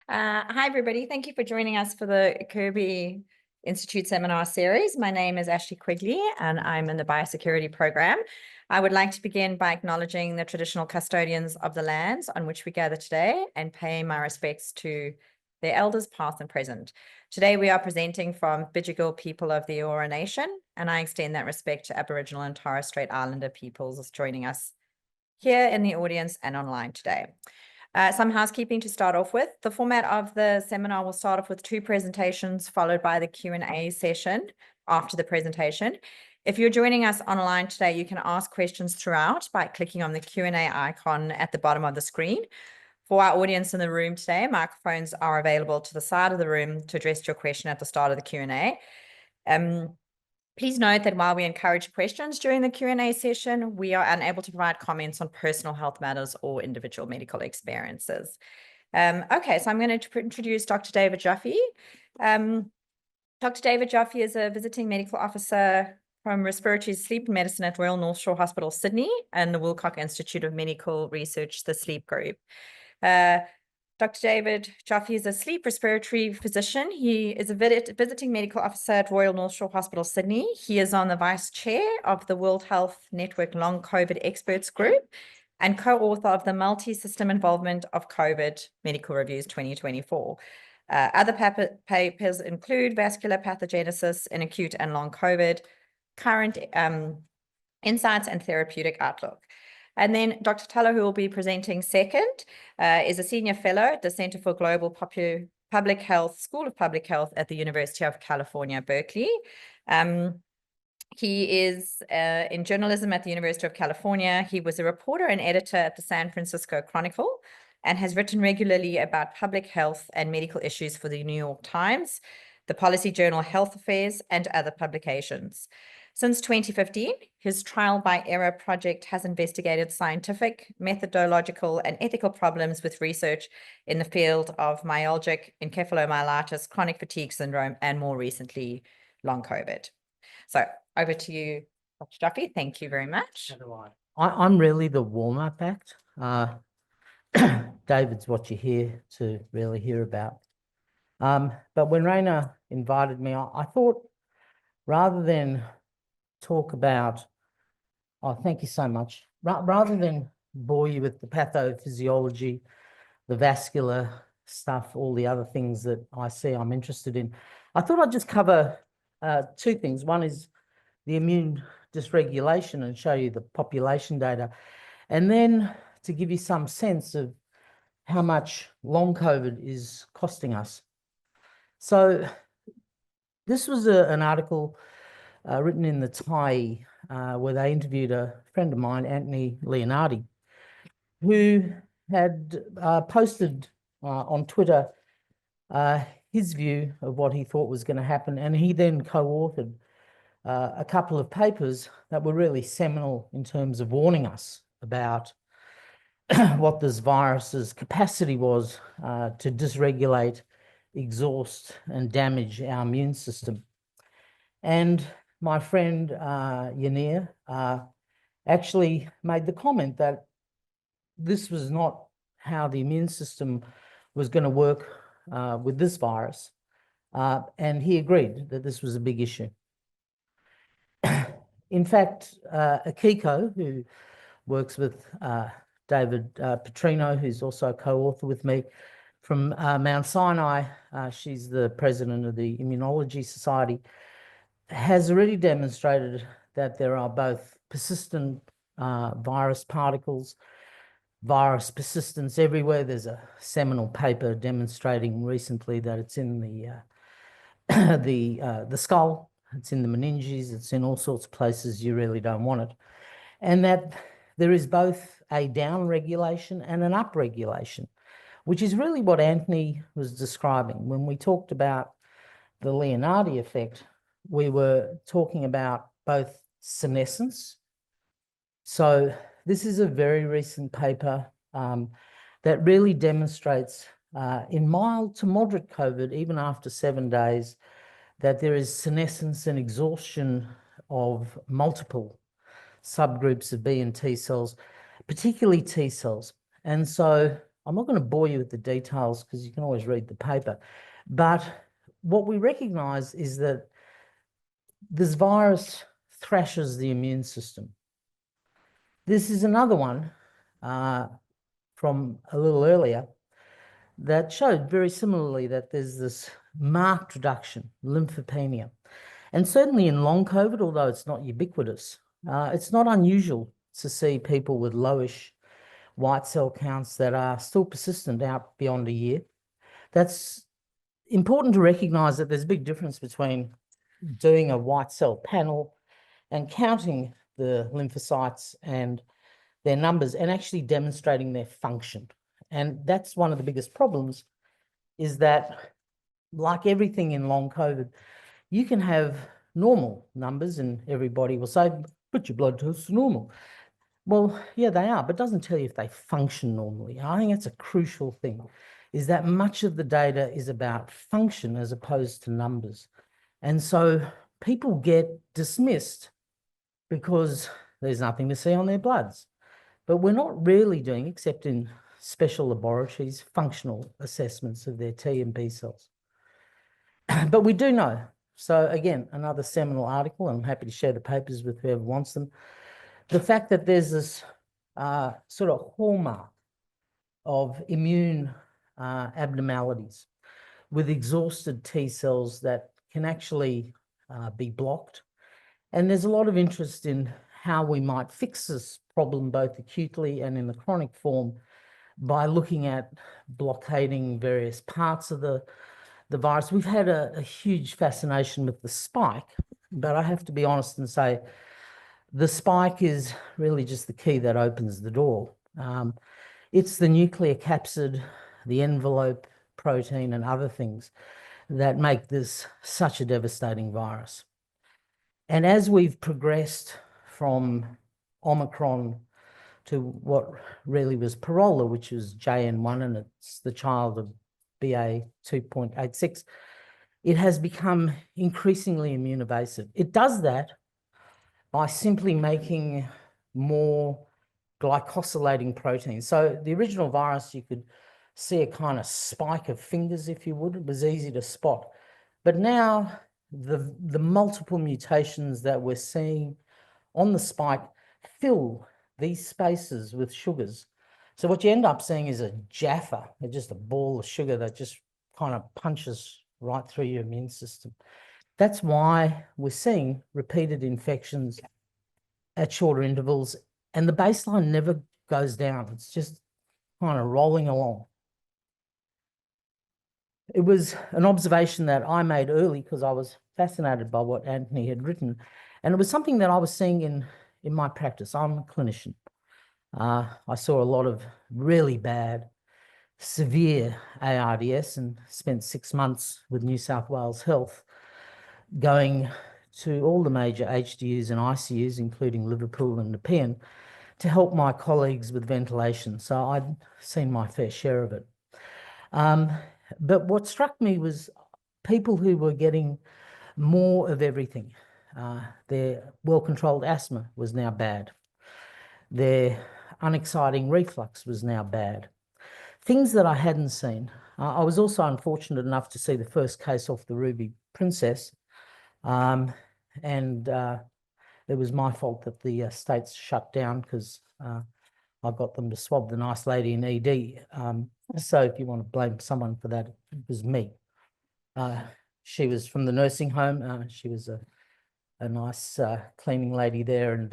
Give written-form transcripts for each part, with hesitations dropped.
Hi, everybody. Thank you for joining us for the Kirby Institute seminar series. My name is Ashley Quigley, and I'm in the biosecurity program. I would like to begin by acknowledging the traditional custodians of the lands on which we gather today and pay my respects to their elders, past and present. Today, we are presenting from Bidjigal people of the Eora Nation, and I extend that respect to Aboriginal and Torres Strait Islander peoples joining us here in the audience and online today. Some housekeeping to start off with. The format of the seminar will start off with 2 presentations followed by the Q&A session after the presentation. If you're joining us online today, you can ask questions throughout by clicking on the Q&A icon at the bottom of the screen. For our audience in the room today, microphones are available to the side of the room to address your question at the start of the Q&A. Please note that while we encourage questions during the Q&A session, we are unable to provide comments on personal health matters or individual medical experiences. Okay, so I'm going to introduce Dr. David Joffe. Dr. David Joffe is a visiting medical officer from Respiratory Sleep Medicine at Royal North Shore Hospital, Sydney, and the Woolcock Institute of Medical Research, the Sleep Group. Dr. David Joffe is a sleep respiratory physician. He is a visiting medical officer at Royal North Shore Hospital, Sydney. He is on the vice chair of the World Health Network Long COVID Experts Group and co-author of the Multi-System Involvement of COVID Medical Reviews 2024. Other papers include vascular pathogenesis in acute and long COVID, current insights and therapeutic outlook. And then Dr. Tuller, who will be presenting second, is a senior fellow at the Center for Global Public Health, School of Public Health at the University of California, Berkeley. He is in journalism at the University of California. He was a reporter and editor at the San Francisco Chronicle and has written regularly about public health and medical issues for the New York Times, the policy journal Health Affairs, and other publications. Since 2015, his Trial by Error project has investigated scientific, methodological, and ethical problems with research in the field of myalgic encephalomyelitis, chronic fatigue syndrome, and more recently, long COVID. So over to you, Dr. Joffe. Thank you very much. I'm really the warm-up act. David's what you're here to really hear about. But when Raina invited me, I thought rather than talk about, thank you so much. Rather than bore you with the pathophysiology, the vascular stuff, all the other things that I see I'm interested in, I thought I'd just cover 2 things. One is the immune dysregulation and show you the population data, and then to give you some sense of how much long COVID is costing us. So this was an article written in the Thai, where they interviewed a friend of mine, Anthony Leonardi, who had posted on Twitter his view of what he thought was going to happen. And he then co-authored a couple of papers that were really seminal in terms of warning us about what this virus's capacity was to dysregulate, exhaust, and damage our immune system. And my friend Yanir actually made the comment that this was not how the immune system was going to work with this virus. And he agreed that this was a big issue. In fact, Akiko, who works with David Petrino, who's also a co-author with me from Mount Sinai, she's the president of the Immunology Society, has already demonstrated that there are both persistent virus particles, virus persistence everywhere. There's a seminal paper demonstrating recently that it's in the skull, it's in the meninges, it's in all sorts of places you really don't want it. And that there is both a down regulation and an up regulation, which is really what Anthony was describing. When we talked about the Leonardi effect, we were talking about both senescence. So this is a very recent paper that really demonstrates in mild to moderate COVID, even after 7 days, that there is senescence and exhaustion of multiple subgroups of B and T cells, particularly T cells. And so I'm not going to bore you with the details because you can always read the paper. But what we recognize is that this virus thrashes the immune system. This is another one from a little earlier that showed very similarly that there's this marked reduction, lymphopenia. And certainly in long COVID, although it's not ubiquitous, it's not unusual to see people with lowish white cell counts that are still persistent out beyond a year. That's important to recognize that there's a big difference between doing a white cell panel and counting the lymphocytes and their numbers and actually demonstrating their function. And that's one of the biggest problems, is that, like everything in long COVID, you can have normal numbers and everybody will say, but your blood tests are normal. Well, yeah, they are, but it doesn't tell you if they function normally. I think that's a crucial thing, is that much of the data is about function as opposed to numbers. And so people get dismissed because there's nothing to see on their bloods. But we're not really doing, except in special laboratories, functional assessments of their T and B cells. But we do know. So again, another seminal article, and I'm happy to share the papers with whoever wants them. The fact that there's this sort of hallmark of immune abnormalities with exhausted T cells that can actually be blocked. And there's a lot of interest in how we might fix this problem, both acutely and in the chronic form, by looking at blockading various parts of the virus. We've had a huge fascination with the spike, but I have to be honest and say the spike is really just the key that opens the door. It's the nuclear capsid, the envelope protein, and other things that make this such a devastating virus. And as we've progressed from Omicron to what really was Parola, which was JN1, and it's the child of BA 2.86, it has become increasingly immune evasive. It does that by simply making more glycosylating proteins. So the original virus, you could see a kind of spike of fingers, if you would. It was easy to spot. But now the multiple mutations that we're seeing on the spike fill these spaces with sugars. So what you end up seeing is a Jaffa, just a ball of sugar that just kind of punches right through your immune system. That's why we're seeing repeated infections at shorter intervals, and the baseline never goes down. It's just kind of rolling along. It was an observation that I made early because I was fascinated by what Anthony had written, and it was something that I was seeing in my practice. I'm a clinician. I saw a lot of really bad, severe ARDS and spent 6 months with New South Wales Health, going to all the major HDUs and ICUs, including Liverpool and Nepean, to help my colleagues with ventilation. So I'd seen my fair share of it. But what struck me was people who were getting more of everything. Their well-controlled asthma was now bad. Their unexciting reflux was now bad. Things that I hadn't seen. I was also unfortunate enough to see the first case off the Ruby Princess. It was my fault that the states shut down because I got them to swab the nice lady in ED. So if you want to blame someone for that, it was me. She was from the nursing home. She was a nice cleaning lady there, and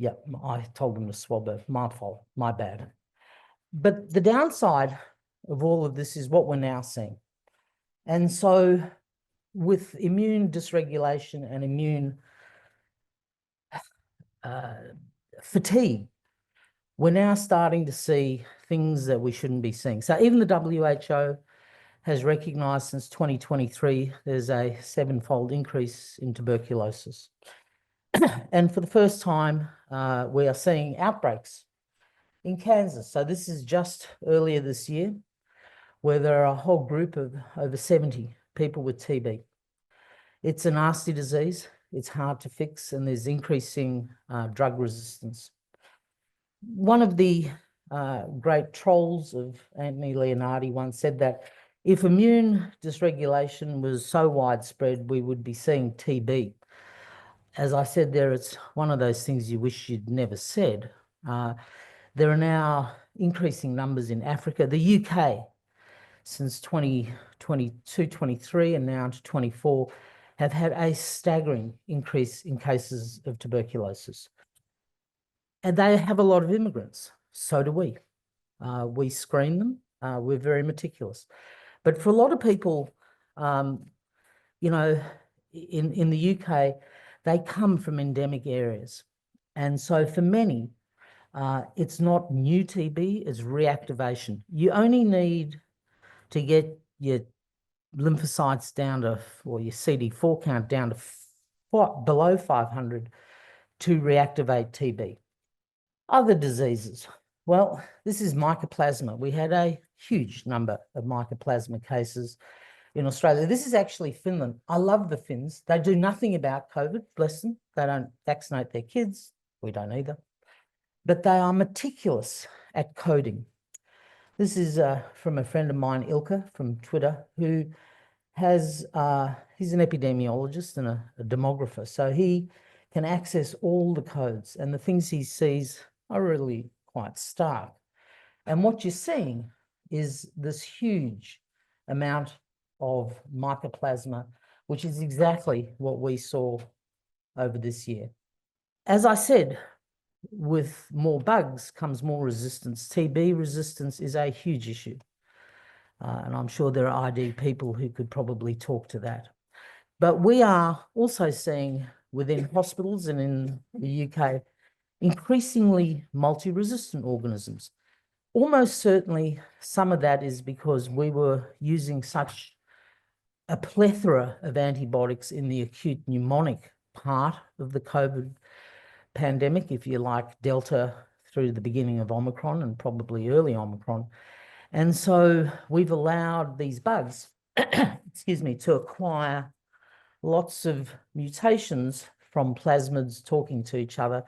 yeah, I told them to swab her. My fault, my bad. But the downside of all of this is what we're now seeing. And so with immune dysregulation and immune fatigue, we're now starting to see things that we shouldn't be seeing. So even the WHO has recognized since 2023, there's a 7-fold increase in tuberculosis. And for the first time, we are seeing outbreaks in Kansas. So this is just earlier this year, where there are a whole group of over 70 people with TB. It's a nasty disease. It's hard to fix, and there's increasing drug resistance. One of the great trolls of Anthony Leonardi once said that if immune dysregulation was so widespread, we would be seeing TB. As I said there, it's one of those things you wish you'd never said. There are now increasing numbers in Africa. The UK, since 2022, 23, and now to 24, have had a staggering increase in cases of tuberculosis. And they have a lot of immigrants. So do we. We screen them. We're very meticulous. But for a lot of people, you know, in the UK, they come from endemic areas. And so for many, it's not new TB, it's reactivation. You only need to get your lymphocytes down to, or your CD4 count down to below 500 to reactivate TB. Other diseases. Well, this is Mycoplasma. We had a huge number of Mycoplasma cases in Australia. This is actually Finland. I love the Finns. They do nothing about COVID, bless them. They don't vaccinate their kids. We don't either. But they are meticulous at coding. This is from a friend of mine, Ilka, from Twitter, who has, he's an epidemiologist and a demographer. So he can access all the codes, and the things he sees are really quite stark. And what you're seeing is this huge amount of Mycoplasma, which is exactly what we saw over this year. As I said, with more bugs comes more resistance. TB resistance is a huge issue. And I'm sure there are ID people who could probably talk to that. But we are also seeing within hospitals and in the UK, increasingly multi-resistant organisms. Almost certainly some of that is because we were using such a plethora of antibiotics in the acute pneumonic part of the COVID pandemic, if you like, Delta through the beginning of Omicron and probably early Omicron. And so we've allowed these bugs, excuse me, to acquire lots of mutations from plasmids talking to each other.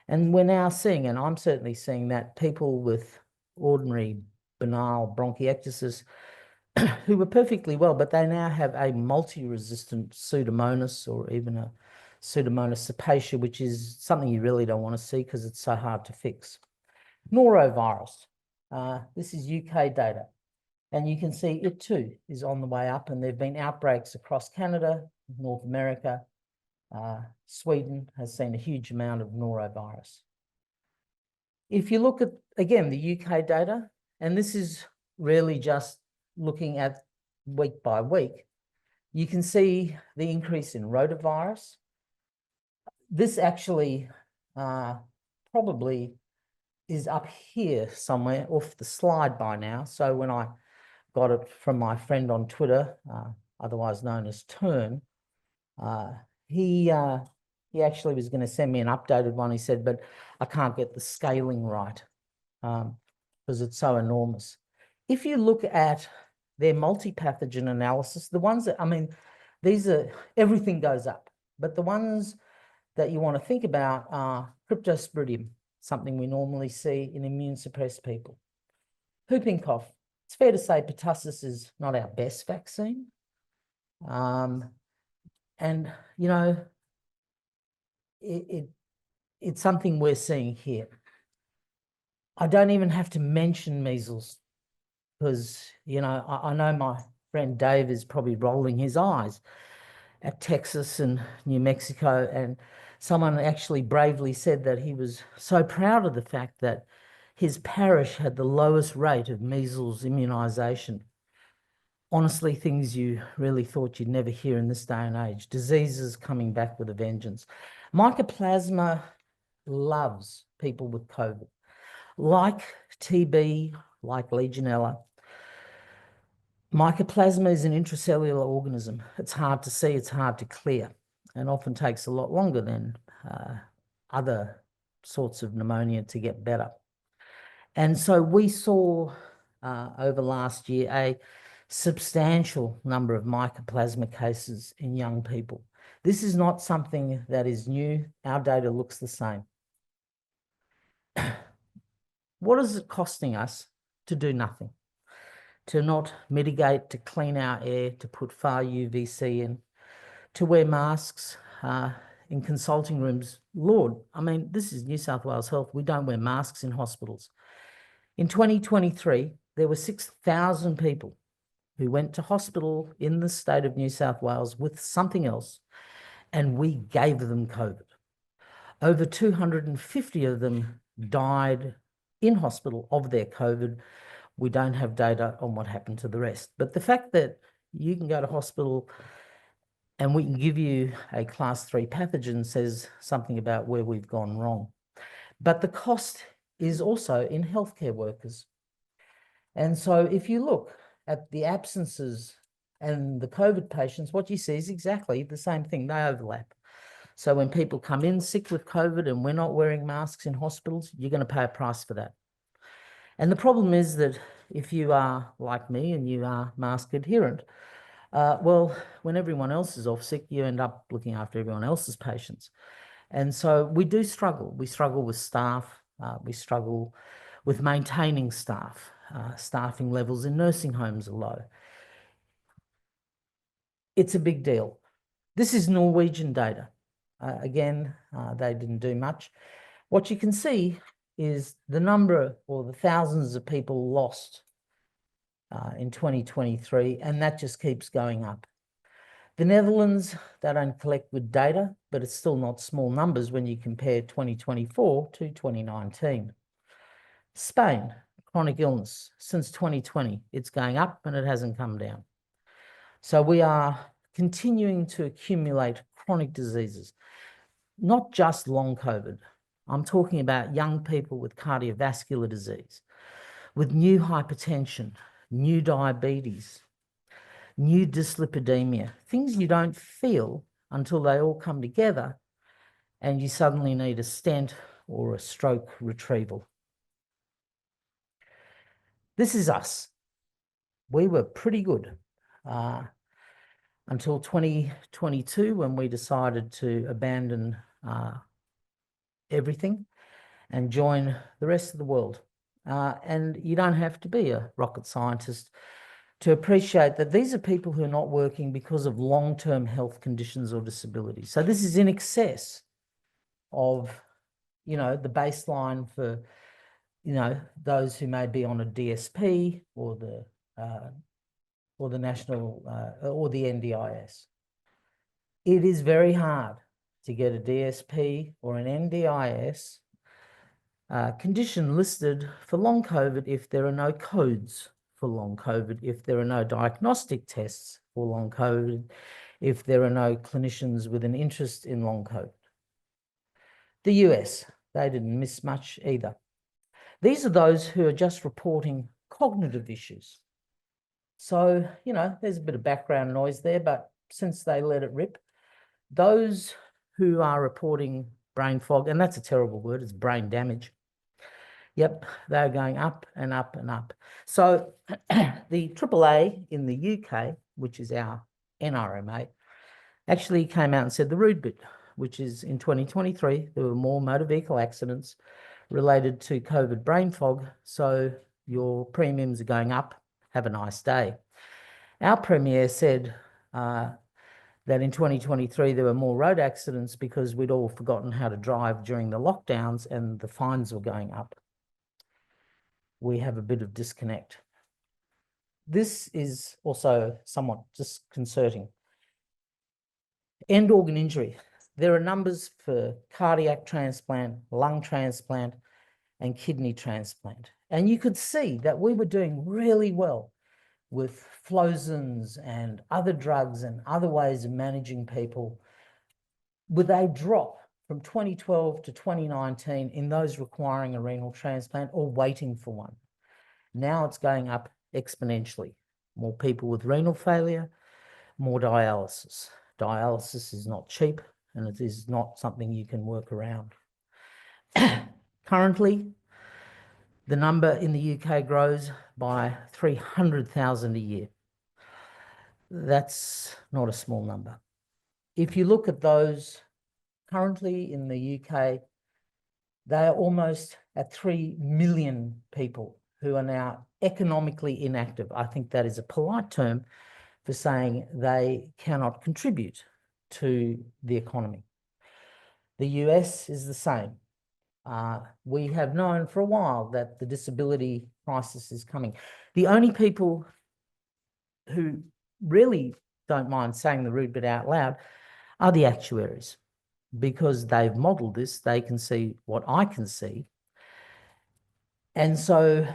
And we're now seeing, and I'm certainly seeing that, people with ordinary banal bronchiectasis who were perfectly well, but they now have a multi-resistant Pseudomonas or even a Pseudomonas cepacia, which is something you really don't want to see because it's so hard to fix. Norovirus. This is UK data. And you can see it too is on the way up, and there have been outbreaks across Canada, North America. Sweden has seen a huge amount of norovirus. If you look at, again, the UK data, and this is really just looking at week by week, you can see the increase in rotavirus. This actually probably is up here somewhere off the slide by now. So when I got it from my friend on Twitter, otherwise known as Turn, he actually was going to send me an updated one. He said, but I can't get the scaling right because it's so enormous. If you look at their multi-pathogen analysis, the ones that, I mean, these are, everything goes up, but the ones that you want to think about are cryptosporidium, something we normally see in immune-suppressed people. Whooping cough. It's fair to say pertussis is not our best vaccine. And, you know, it's something we're seeing here. I don't even have to mention measles because, you know, I know my friend Dave is probably rolling his eyes at Texas and New Mexico, and someone actually bravely said that he was so proud of the fact that his parish had the lowest rate of measles immunization. Honestly, things you really thought you'd never hear in this day and age. Diseases coming back with a vengeance. Mycoplasma loves people with COVID. Like TB, like Legionella, Mycoplasma is an intracellular organism. It's hard to see, it's hard to clear, and often takes a lot longer than other sorts of pneumonia to get better. And so we saw over last year a substantial number of Mycoplasma cases in young people. This is not something that is new. Our data looks the same. What is it costing us to do nothing? To not mitigate, to clean our air, to put far UVC in, to wear masks in consulting rooms. Lord, I mean, this is New South Wales Health. We don't wear masks in hospitals. In 2023, there were 6,000 people who went to hospital in the state of New South Wales with something else, and we gave them COVID. Over 250 of them died in hospital of their COVID. We don't have data on what happened to the rest. But the fact that you can go to hospital and we can give you a class 3 pathogen says something about where we've gone wrong. But the cost is also in healthcare workers. And so if you look at the absences and the COVID patients, what you see is exactly the same thing. They overlap. So when people come in sick with COVID and we're not wearing masks in hospitals, you're going to pay a price for that. And the problem is that if you are like me and you are mask adherent, well, when everyone else is off sick, you end up looking after everyone else's patients. And so we do struggle. We struggle with staff. We struggle with maintaining staff. Staffing levels in nursing homes are low. It's a big deal. This is Norwegian data. Again, they didn't do much. What you can see is the number or the thousands of people lost in 2023, and that just keeps going up. The Netherlands, they don't collect good data, but it's still not small numbers when you compare 2024 to 2019. Spain, chronic illness, since 2020, it's going up and it hasn't come down. So we are continuing to accumulate chronic diseases, not just long COVID. I'm talking about young people with cardiovascular disease, with new hypertension, new diabetes, new dyslipidemia, things you don't feel until they all come together and you suddenly need a stent or a stroke retrieval. This is us. We were pretty good until 2022 when we decided to abandon everything and join the rest of the world. And you don't have to be a rocket scientist to appreciate that these are people who are not working because of long-term health conditions or disabilities. So this is in excess of, you know, the baseline for, you know, those who may be on a DSP or the national or the NDIS. It is very hard to get a DSP or an NDIS condition listed for long COVID if there are no codes for long COVID, if there are no diagnostic tests for long COVID, if there are no clinicians with an interest in long COVID. The US, they didn't miss much either. These are those who are just reporting cognitive issues. So, you know, there's a bit of background noise there, but since they let it rip, those who are reporting brain fog, and that's a terrible word, it's brain damage. Yep, they're going up and up and up. So the AAA in the UK, which is our NRMA, actually came out and said the rude bit, which is in 2023, there were more motor vehicle accidents related to COVID brain fog. So your premiums are going up. Have a nice day. Our Premier said that in 2023, there were more road accidents because we'd all forgotten how to drive during the lockdowns and the fines were going up. We have a bit of disconnect. This is also somewhat disconcerting. End organ injury. There are numbers for cardiac transplant, lung transplant, and kidney transplant. And you could see that we were doing really well with Flozins and other drugs and other ways of managing people, with a drop from 2012 to 2019 in those requiring a renal transplant or waiting for one. Now it's going up exponentially. More people with renal failure, more dialysis. Dialysis is not cheap and it is not something you can work around. Currently, the number in the UK grows by 300,000 a year. That's not a small number. If you look at those currently in the UK, they are almost at 3 million people who are now economically inactive. I think that is a polite term for saying they cannot contribute to the economy. The US is the same. We have known for a while that the disability crisis is coming. The only people who really don't mind saying the rude bit out loud are the actuaries, because they've modeled this, they can see what I can see. And so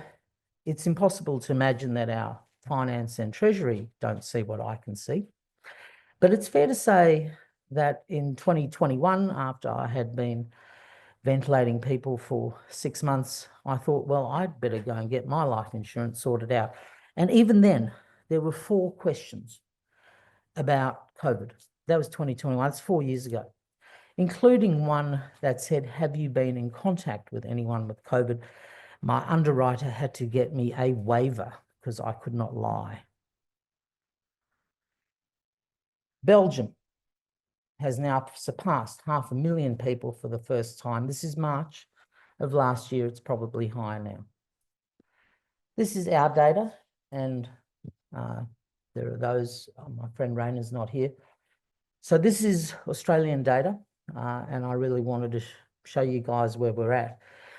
it's impossible to imagine that our finance and treasury don't see what I can see. But it's fair to say that in 2021, after I had been ventilating people for 6 months, I thought, well, I'd better go and get my life insurance sorted out. And even then, there were 4 questions about COVID. That was 2021, it's 4 years ago, including one that said, have you been in contact with anyone with COVID? My underwriter had to get me a waiver because I could not lie. Belgium has now surpassed 500,000 people for the first time. This is March of last year. It's probably higher now. This is our data, and there are those, my friend Raina's not here. So this is Australian data, and I really wanted to show you guys where we're at.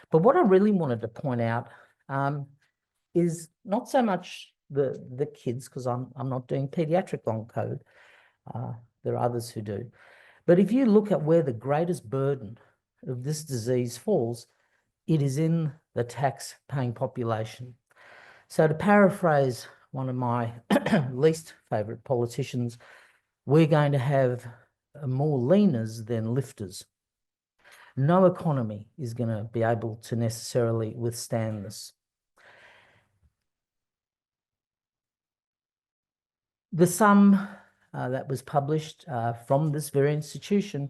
But what I really wanted to point out is not so much the kids, because I'm not doing pediatric long COVID. There are others who do. But if you look at where the greatest burden of this disease falls, it is in the tax-paying population. So to paraphrase one of my least favourite politicians, we're going to have more leaners than lifters. No economy is going to be able to necessarily withstand this. The sum that was published from this very institution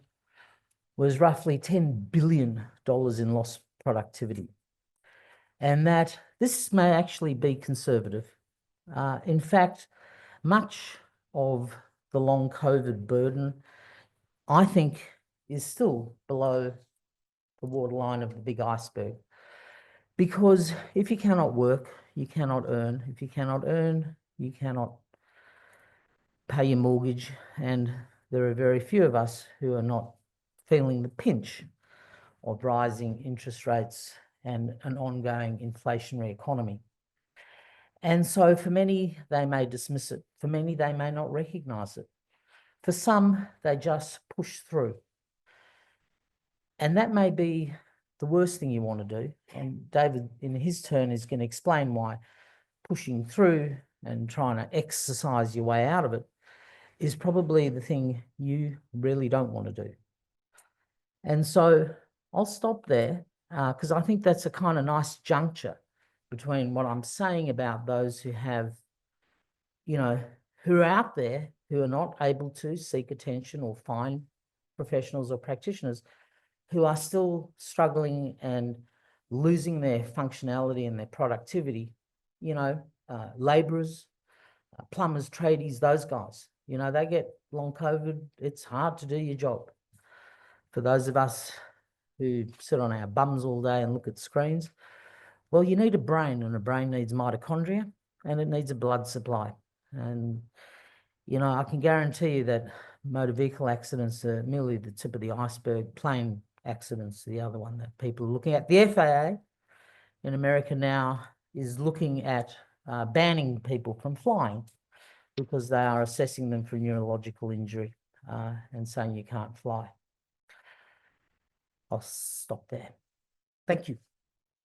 was roughly $10 billion in lost productivity. And that this may actually be conservative. In fact, much of the long COVID burden, I think, is still below the waterline of the big iceberg. Because if you cannot work, you cannot earn. If you cannot earn, you cannot pay your mortgage. And there are very few of us who are not feeling the pinch of rising interest rates and an ongoing inflationary economy. And so for many, they may dismiss it. For many, they may not recognise it. For some, they just push through. And that may be the worst thing you want to do. And David, in his turn, is going to explain why pushing through and trying to exercise your way out of it is probably the thing you really don't want to do. And so I'll stop there because I think that's a kind of nice juncture between what I'm saying about those who have, you know, who are out there, who are not able to seek attention or find professionals or practitioners, who are still struggling and losing their functionality and their productivity, you know, labourers, plumbers, tradies, those guys, you know, they get long COVID. It's hard to do your job. For those of us who sit on our bums all day and look at screens, well, you need a brain, and a brain needs mitochondria, and it needs a blood supply. And, you know, I can guarantee you that motor vehicle accidents are merely the tip of the iceberg. Plane accidents, the other one that people are looking at. The FAA in America now is looking at banning people from flying because they are assessing them for neurological injury and saying you can't fly. I'll stop there. Thank you.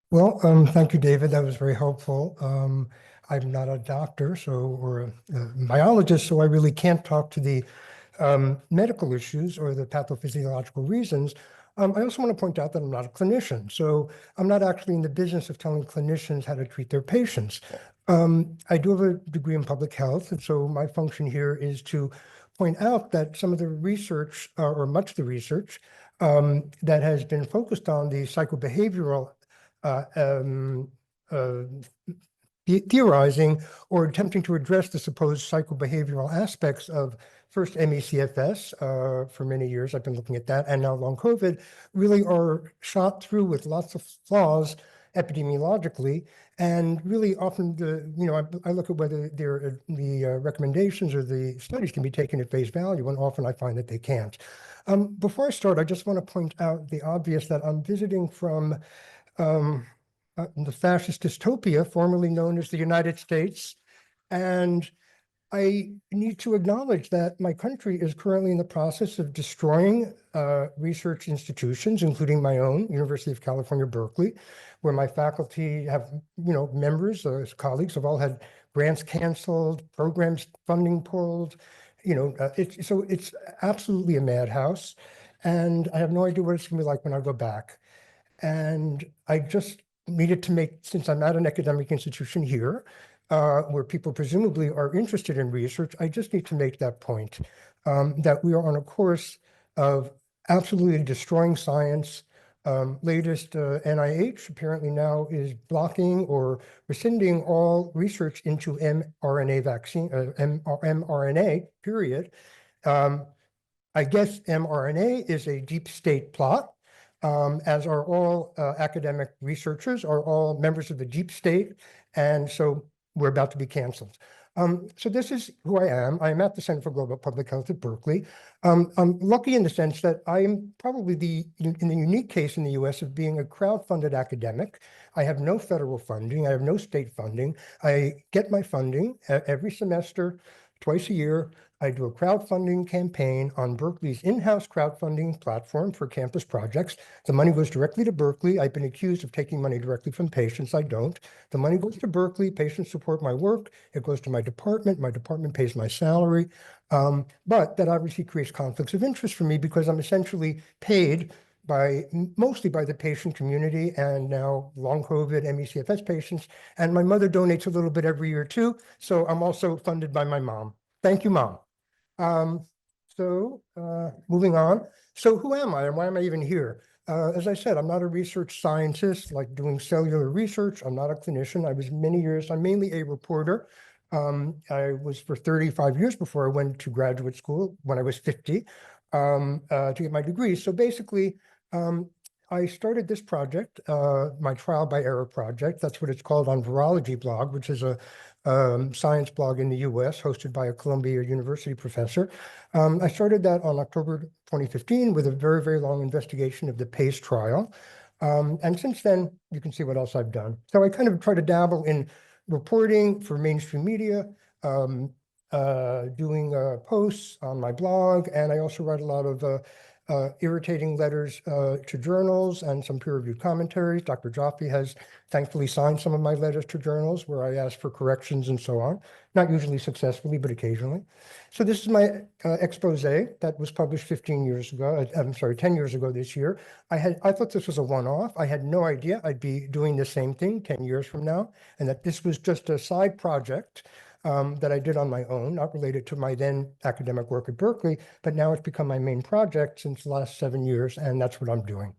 Well, thank you, David. That was very helpful. I'm not a doctor, or a biologist, so I really can't talk to the medical issues or the pathophysiological reasons. I also want to point out that I'm not a clinician, so I'm not actually in the business of telling clinicians how to treat their patients. I do have a degree in public health, and so my function here is to point out that some of the research, or much of the research, that has been focused on the psycho-behavioural theorizing or attempting to address the supposed psychobehavioral aspects of first ME/CFS, for many years I've been looking at that, and now long COVID, really are shot through with lots of flaws epidemiologically, and really often I look at whether the recommendations or the studies can be taken at face value, and often I find that they can't. Before I start, I just want to point out the obvious, that I'm visiting from the fascist dystopia formerly known as the United States, and I need to acknowledge that my country is currently in the process of destroying research institutions, including my own, University of California, Berkeley, where my faculty have, members, colleagues have all had grants canceled, programs funding pulled. It's absolutely a madhouse, and I have no idea what it's going to be like when I go back. And I just needed to make, since I'm at an academic institution here, where people presumably are interested in research, I just need to make that point, that we are on a course of absolutely destroying science. Latest NIH apparently now is blocking or rescinding all research into mRNA vaccine, mRNA, period. I guess mRNA is a deep state plot, as are all academic researchers, are all members of the deep state, and so we're about to be canceled. So this is who I am. I'm at the Center for Global Public Health at Berkeley. I'm lucky in the sense that I am probably in the unique case in the US of being a crowd-funded academic. I have no federal funding. I have no state funding. I get my funding every semester, twice a year. I do a crowdfunding campaign on Berkeley's in-house crowdfunding platform for campus projects. The money goes directly to Berkeley. I've been accused of taking money directly from patients. I don't. The money goes to Berkeley. Patients support my work. It goes to my department. My department pays my salary. But that obviously creates conflicts of interest for me, because I'm essentially paid mostly by the patient community, and now long COVID ME/CFS patients. And my mother donates a little bit every year too. So I'm also funded by my mom. Thank you, Mom. Moving on. So who am I, and why am I even here? As I said, I'm not a research scientist like doing cellular research. I'm not a clinician. I was many years, I'm mainly a reporter. I was for 35 years before I went to graduate school when I was 50 to get my degree. So basically, I started this project, my trial by error project. That's what it's called on Virology blog, which is a science blog in the US hosted by a Columbia University professor. I started that on October 2015 with a very, very long investigation of the PACE trial. And since then, you can see what else I've done. So I kind of try to dabble in reporting for mainstream media, doing posts on my blog, and I also write a lot of irritating letters to journals and some peer-reviewed commentaries. Dr. Joffe has thankfully signed some of my letters to journals where I ask for corrections and so on, not usually successfully, but occasionally. So this is my expose that was published 15 years ago. I'm sorry, 10 years ago this year. I thought this was a one-off. I had no idea I'd be doing the same thing 10 years from now, and that this was just a side project that I did on my own, not related to my then academic work at Berkeley, but now it's become my main project since the last 7 years, and that's what I'm doing.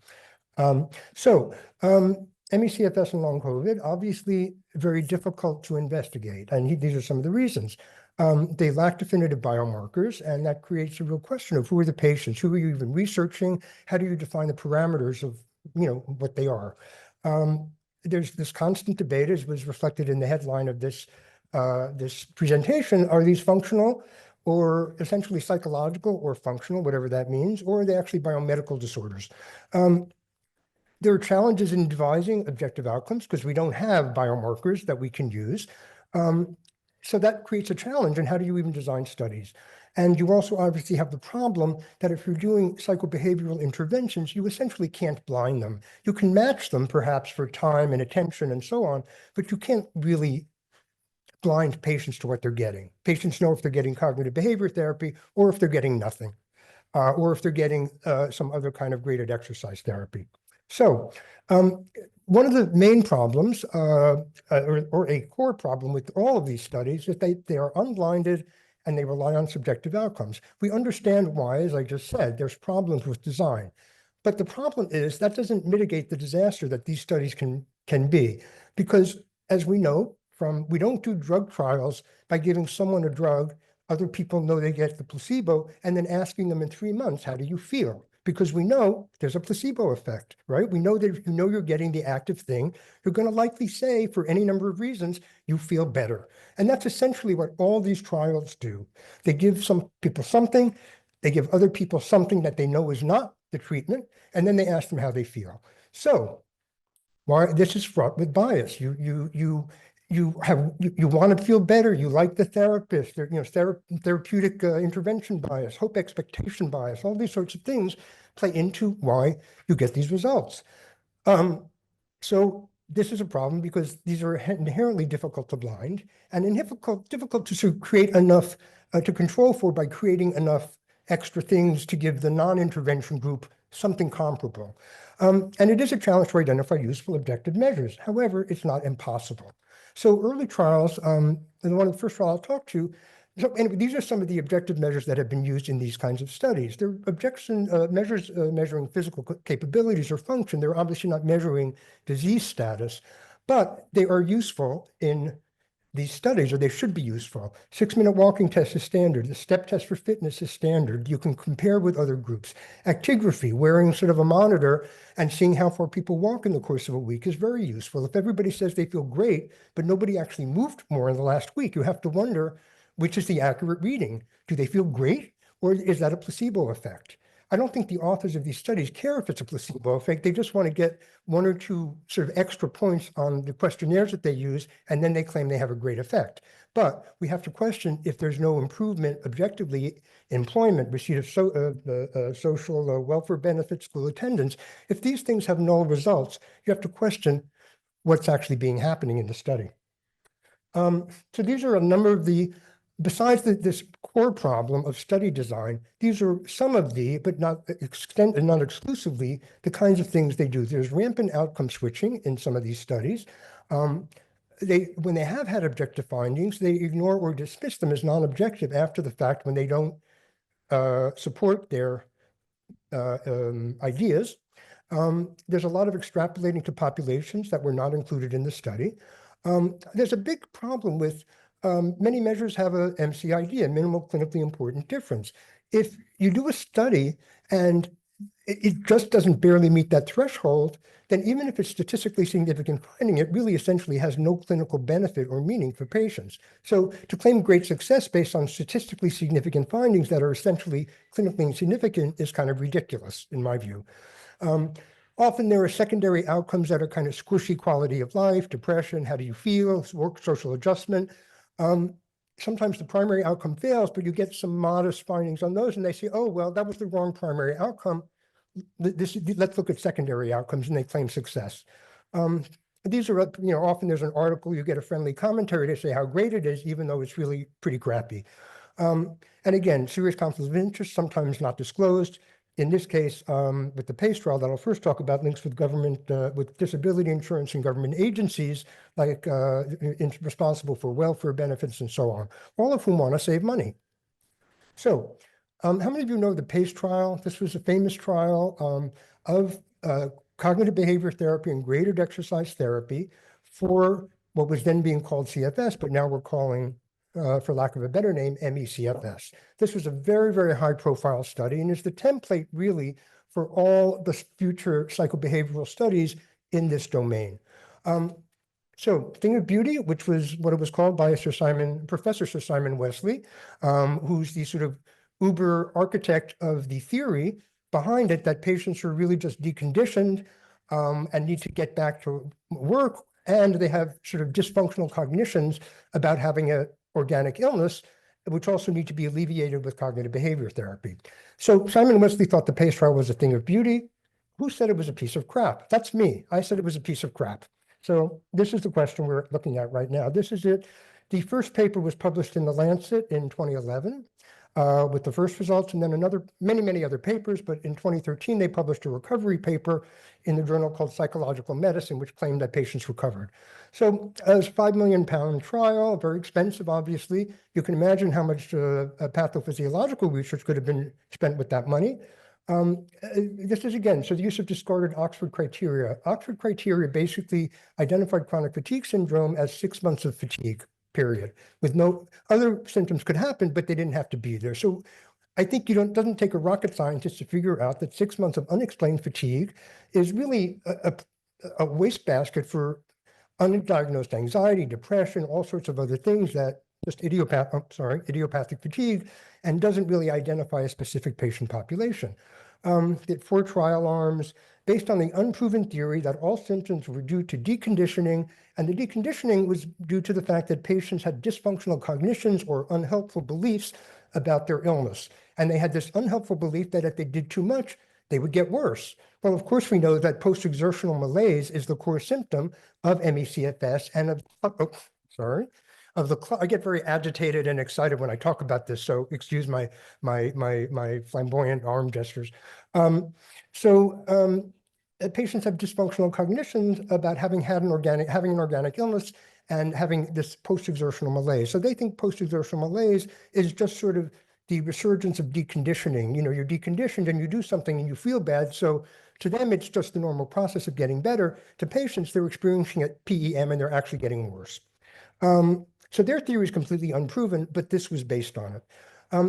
ME/CFS and long COVID, obviously very difficult to investigate, and these are some of the reasons. They lack definitive biomarkers, and that creates a real question of who are the patients, who are you even researching, how do you define the parameters of what they are. There's this constant debate, as was reflected in the headline of this presentation. Are these functional or essentially psychological or functional, whatever that means, or are they actually biomedical disorders? There are challenges in devising objective outcomes because we don't have biomarkers that we can use. So that creates a challenge. And how do you even design studies? And you also obviously have the problem that if you're doing psychobehavioral interventions, you essentially can't blind them. You can match them perhaps for time and attention and so on, but you can't really blind patients to what they're getting. Patients know if they're getting cognitive behavior therapy or if they're getting nothing, or if they're getting some other kind of graded exercise therapy. So one of the main problems, or a core problem with all of these studies, is they are unblinded and they rely on subjective outcomes. We understand why, as I just said, there's problems with design. But the problem is that doesn't mitigate the disaster that these studies can be, because as we know from, we don't do drug trials by giving someone a drug, other people know they get the placebo, and then asking them in 3 months, how do you feel? Because we know there's a placebo effect, right? We know that if you know you're getting the active thing, you're going to likely say, for any number of reasons, you feel better. And that's essentially what all these trials do. They give some people something, they give other people something that they know is not the treatment, and then they ask them how they feel. So why this is fraught with bias. You want to feel better. You like the therapist. There, therapeutic intervention bias, hope expectation bias. All these sorts of things play into why you get these results. So this is a problem because these are inherently difficult to blind and difficult to sort of create enough to control for by creating enough extra things to give the non-intervention group something comparable. And it is a challenge to identify useful objective measures. However, it's not impossible. So early trials, and one of the first trials I'll talk to, so anyway, these are some of the objective measures that have been used in these kinds of studies. They're measures measuring physical capabilities or function. They're obviously not measuring disease status, but they are useful in these studies, or they should be useful. 6-minute walking test is standard. The step test for fitness is standard. You can compare with other groups. Actigraphy, wearing sort of a monitor and seeing how far people walk in the course of a week is very useful. If everybody says they feel great, but nobody actually moved more in the last week, you have to wonder which is the accurate reading. Do they feel great, or is that a placebo effect? I don't think the authors of these studies care if it's a placebo effect. They just want to get 1 or 2 sort of extra points on the questionnaires that they use, and then they claim they have a great effect. But we have to question if there's no improvement objectively, employment, receipt of social welfare benefits, school attendance. If these things have null results, you have to question what's actually happening in the study. So these are a number of the besides this core problem of study design, these are some of the, but not exclusively, the kinds of things they do. There's rampant outcome switching in some of these studies. When they have had objective findings, they ignore or dismiss them as non-objective after the fact when they don't support their ideas. There's a lot of extrapolating to populations that were not included in the study. There's a big problem with many measures have a MCID, a minimal clinically important difference. If you do a study and it just doesn't barely meet that threshold, then even if it's statistically significant finding, it really essentially has no clinical benefit or meaning for patients. So to claim great success based on statistically significant findings that are essentially clinically insignificant is kind of ridiculous, in my view. Often there are secondary outcomes that are kind of squishy: quality of life, depression, how do you feel, work, social adjustment. Sometimes the primary outcome fails, but you get some modest findings on those, and they say, oh, well, that was the wrong primary outcome. Let's look at secondary outcomes, and they claim success. These are, often there's an article, you get a friendly commentary to say how great it is, even though it's really pretty crappy. And again, serious conflicts of interest, sometimes not disclosed. In this case, with the PACE trial that I'll first talk about, links with government, with disability insurance and government agencies, like responsible for welfare benefits and so on, all of whom want to save money. So how many of you know the PACE trial? This was a famous trial of cognitive behavior therapy and graded exercise therapy for what was then being called CFS, but now we're calling, for lack of a better name, ME-CFS. This was a very, very high-profile study and is the template, really, for all the future psychobehavioral studies in this domain. So Thing of Beauty, which was what it was called by Professor Sir Simon Wesley, who's the sort of uber architect of the theory behind it, that patients are really just deconditioned and need to get back to work, and they have sort of dysfunctional cognitions about having an organic illness, which also need to be alleviated with cognitive behavior therapy. So Simon Wesley thought the PACE trial was a thing of beauty. Who said it was a piece of crap? That's me. I said it was a piece of crap. So this is the question we're looking at right now. This is it. The first paper was published in The Lancet in 2011 with the first results, and then many other papers. But in 2013, they published a recovery paper in the journal called Psychological Medicine, which claimed that patients recovered. So it was a £5 million trial, very expensive, obviously. You can imagine how much pathophysiological research could have been spent with that money. This is again, so the use of discarded Oxford criteria. Oxford criteria basically identified chronic fatigue syndrome as 6 months of fatigue, period, with no other symptoms could happen, but they didn't have to be there. So I think doesn't take a rocket scientist to figure out that 6 months of unexplained fatigue is really a wastebasket for undiagnosed anxiety, depression, all sorts of other things that just idiopathic fatigue, and doesn't really identify a specific patient population. Did 4 trial arms based on the unproven theory that all symptoms were due to deconditioning, and the deconditioning was due to the fact that patients had dysfunctional cognitions or unhelpful beliefs about their illness. And they had this unhelpful belief that if they did too much, they would get worse. Well, of course, we know that post-exertional malaise is the core symptom of ME/CFS and I get very agitated and excited when I talk about this, so excuse my flamboyant arm gestures. Patients have dysfunctional cognitions about having an organic illness and having this post-exertional malaise. So they think post-exertional malaise is just sort of the resurgence of deconditioning. You're deconditioned and you do something and you feel bad. So to them, it's just the normal process of getting better. To patients, they're experiencing it PEM and they're actually getting worse. So their theory is completely unproven, but this was based on it.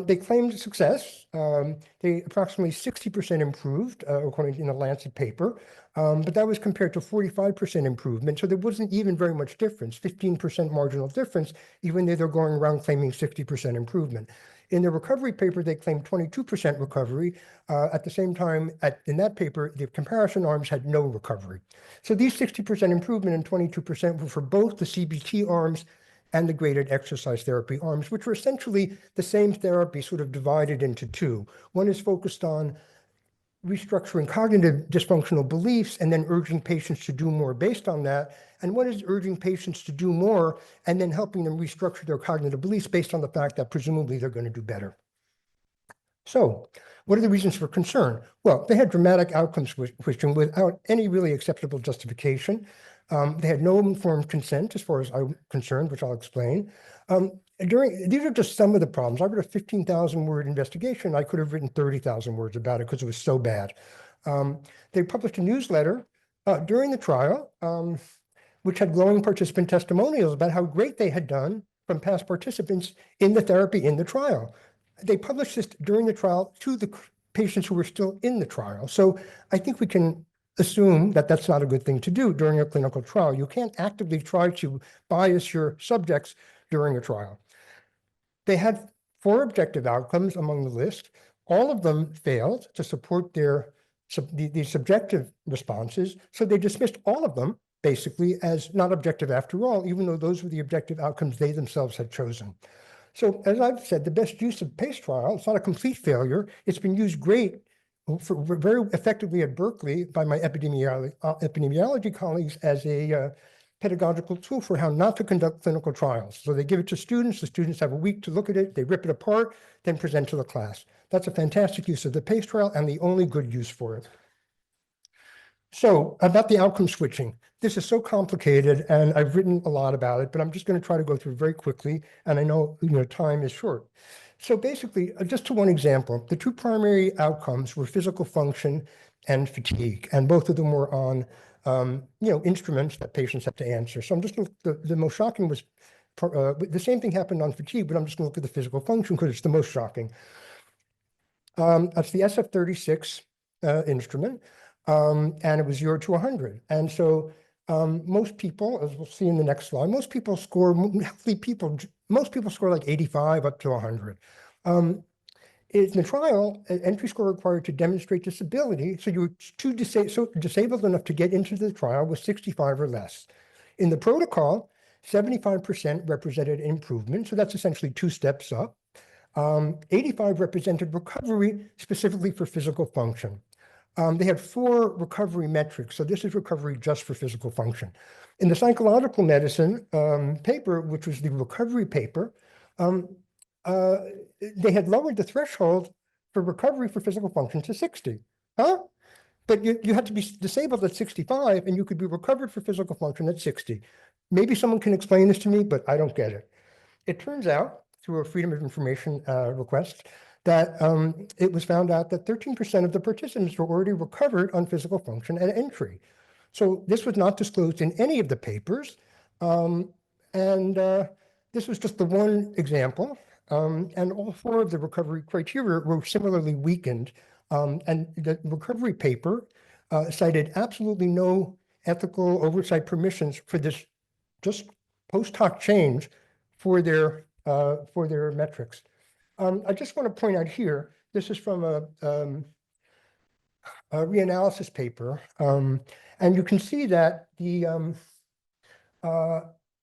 They claimed success. They approximately 60% improved, according to the Lancet paper, but that was compared to 45% improvement. So there wasn't even very much difference, 15% marginal difference, even though they're going around claiming 60% improvement. In the recovery paper, they claimed 22% recovery. At the same time, in that paper, the comparison arms had no recovery. So these 60% improvement and 22% were for both the CBT arms and the graded exercise therapy arms, which were essentially the same therapy sort of divided into 2. One is focused on restructuring cognitive dysfunctional beliefs and then urging patients to do more based on that. And one is urging patients to do more and then helping them restructure their cognitive beliefs based on the fact that presumably they're going to do better. So what are the reasons for concern? Well, they had dramatic outcome switching without any really acceptable justification. They had no informed consent as far as I'm concerned, which I'll explain. These are just some of the problems. I wrote a 15,000-word investigation. I could have written 30,000 words about it because it was so bad. They published a newsletter during the trial, which had glowing participant testimonials about how great they had done from past participants in the therapy in the trial. They published this during the trial to the patients who were still in the trial. So I think we can assume that that's not a good thing to do during a clinical trial. You can't actively try to bias your subjects during a trial. They had 4 objective outcomes among the list. All of them failed to support the subjective responses. So they dismissed all of them basically as not objective after all, even though those were the objective outcomes they themselves had chosen. So as I've said, the best use of PACE trial, it's not a complete failure. It's been used very effectively at Berkeley by my epidemiology colleagues as a pedagogical tool for how not to conduct clinical trials. So they give it to students. The students have a week to look at it. They rip it apart, then present to the class. That's a fantastic use of the PACE trial and the only good use for it. So about the outcome switching, this is so complicated and I've written a lot about it, but I'm just going to try to go through very quickly. And I know, time is short. So basically, just to one example, the 2 primary outcomes were physical function and fatigue, and both of them were on, instruments that patients have to answer. So I'm just going to, the most shocking was, the same thing happened on fatigue, but I'm just going to look at the physical function because it's the most shocking. That's the SF-36 instrument, and it was 0 to 100. And so most people, as we'll see in the next slide, most people score like 85 up to 100. In the trial, an entry score required to demonstrate disability, so you were disabled enough to get into the trial was 65 or less. In the protocol, 75% represented improvement, so that's essentially 2 steps up. 85 represented recovery, specifically for physical function. They had 4 recovery metrics, so this is recovery just for physical function. In the psychological medicine paper, which was the recovery paper, they had lowered the threshold for recovery for physical function to 60. But you had to be disabled at 65 and you could be recovered for physical function at 60. Maybe someone can explain this to me, but I don't get it. It turns out, through a Freedom of Information request, that it was found out that 13% of the participants were already recovered on physical function at entry. So this was not disclosed in any of the papers. This was just the one example. And all 4 of the recovery criteria were similarly weakened. And the recovery paper cited absolutely no ethical oversight permissions for this just post hoc change for their metrics. I just want to point out here, this is from a reanalysis paper, and you can see that the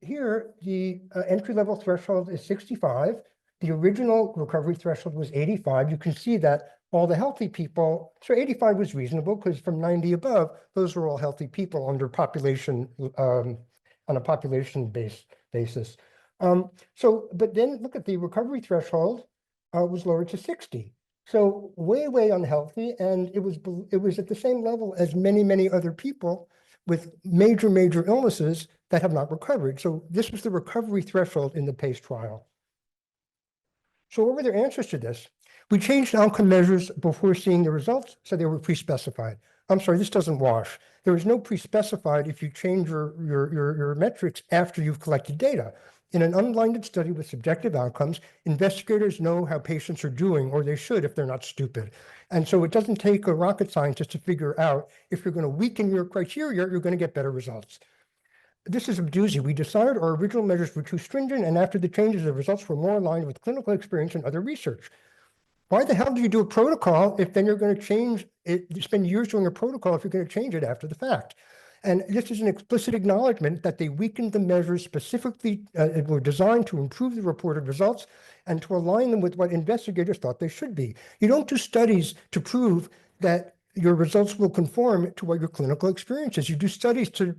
here the entry-level threshold is 65. The original recovery threshold was 85. You can see that all the healthy people, so 85 was reasonable because from 90 above, those were all healthy people under population, on a population basis. But then look at the recovery threshold was lowered to 60. So way, way unhealthy. And it was at the same level as many, many other people with major, major illnesses that have not recovered. So this was the recovery threshold in the PACE trial. So what were their answers to this? We changed outcome measures before seeing the results, so they were pre-specified. I'm sorry, this doesn't wash. There is no pre-specified if you change your metrics after you've collected data. In an unblinded study with subjective outcomes, investigators know how patients are doing, or they should if they're not stupid. And so it doesn't take a rocket scientist to figure out if you're going to weaken your criteria, you're going to get better results. This is a doozy. We decided our original measures were too stringent, and after the changes, the results were more aligned with clinical experience and other research. Why the hell do you do a protocol if then you're going to change it, spend years doing a protocol if you're going to change it after the fact? And this is an explicit acknowledgement that they weakened the measures specifically were designed to improve the reported results and to align them with what investigators thought they should be. You don't do studies to prove that your results will conform to what your clinical experience is. You do studies to